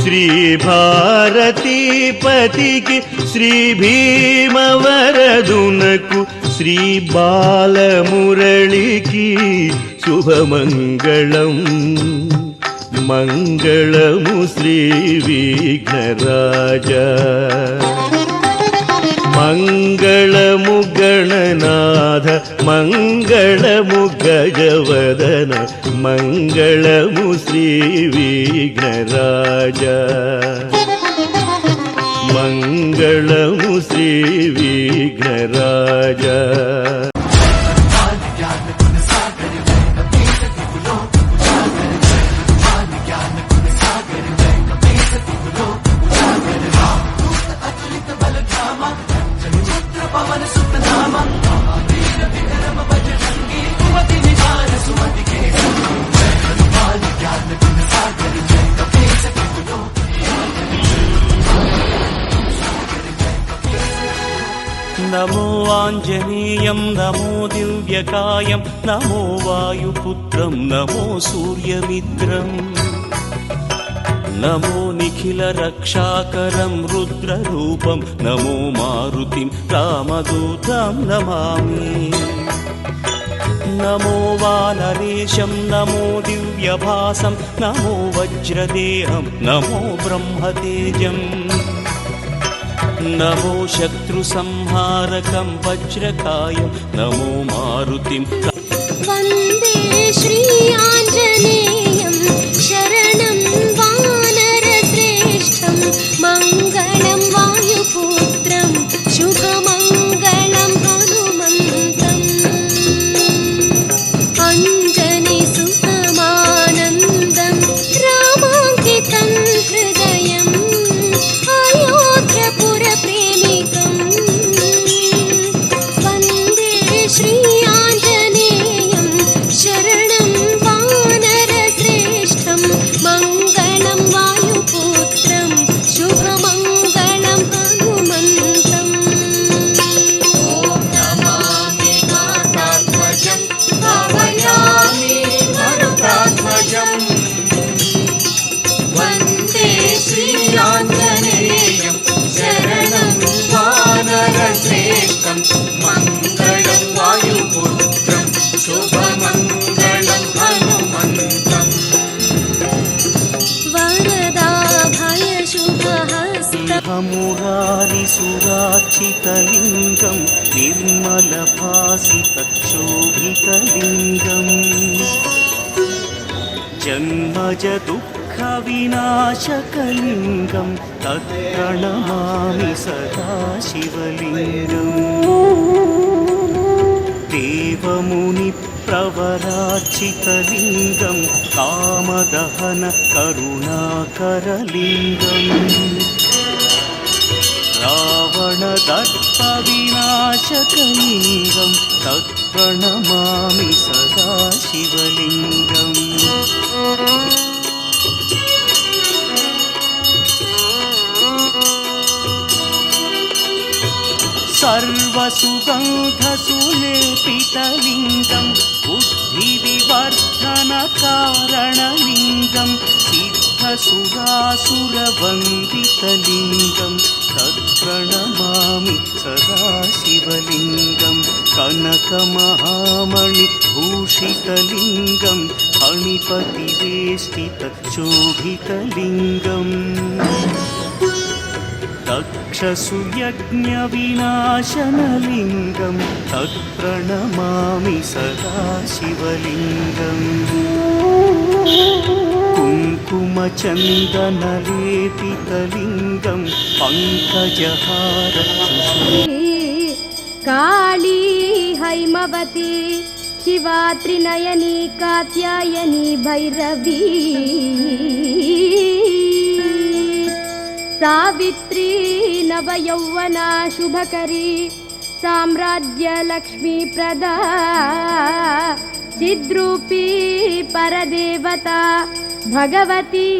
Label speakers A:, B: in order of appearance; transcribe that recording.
A: శ్రీ భారతీపతికి శ్రీ భీమవరదునకు శ్రీ బాలమురళికి శుభమంగళం మంగళము శ్రీ విఘ్నరాజ మంగళము గణనాథ మంగళము గజవదన మంగళము శ్రీ విఘ్నరాజ మంగళము శ్రీ విఘ్నరాజ.
B: నమో ఆంజనేయం నమో దివ్యకాయం నమో వాయుపుత్రం నమో సూర్యమిత్రం నమో నిఖిల రక్షాకరం రుద్రరూపం నమో మారుతిం రామదూతం నమామి. నమో వానరేశం నమో దివ్యభాసం నమో వజ్రదేహం నమో బ్రహ్మతేజం నమో శత్రు సంహారకం వజ్రకాయం నమో మారుతిం.
C: వందే శ్రీ ఆంజనేయం శరణం వానరశ్రేష్టం మంగళం వాయుపుత్రం శుభమంగళం హనుమంతం అంజనీ సుతమానందం రామాంకితం హృదయం అయోధ్యపుర ప్రేమికం. వందే శ్రీ ఆంజనేయం శరణం వానరశ్రేష్టం మంగళం వాయుపుత్రం శుభమంగళం హనుమంతం. ఓం నమామి మాతాధ్వజం భావయామి మరుతాధ్వజం. వందే శ్రీ ఆంజనేయం శరణం వానరశ్రేష్టం మంగళం వాయుపుత్రం శుభమంగళం హనుమంతం. వరదాభయ శుభహస్తం
B: మురారి సురార్చితలింగం నిర్మలభాసిత శోభితలింగం జన్మజ దుఃఖ వినాశకలింగం తత్ప్రణమామి సదా శివలింగం. దేవముని ప్రవరార్చితలింగం కామదహన కరుణాకరలింగం రావణ దర్ప వినాశకలింగం తత్ప్రణమామి సదా శివలింగం. सर्वसुगन्धसुलेपितलिङ्गं बुद्धिविवर्धनकारणलिङ्गं सिद्धसुरासुरवन्दितलिङ्गं तत्प्रणमामि सदा शिवलिङ्गं. कनकमहामणिभूषितलिङ्गं फणिपतिवेष्टितशोभितलिङ्गम् दक्षसुयज्ञविनाशनलिङ्गं तत्प्रणमामि सदा शिवलिङ्गम्. कुङ्कुमचन्दनलेपितलिङ्गं पङ्कजहार
C: काली हैमवती शिवा त्रिनयनी कात्यायनी भैरवी सावित्री नवयौवना शुभकरी साम्राज्य लक्ष्मी प्रदा चिद्रूपी परदेवता भगवती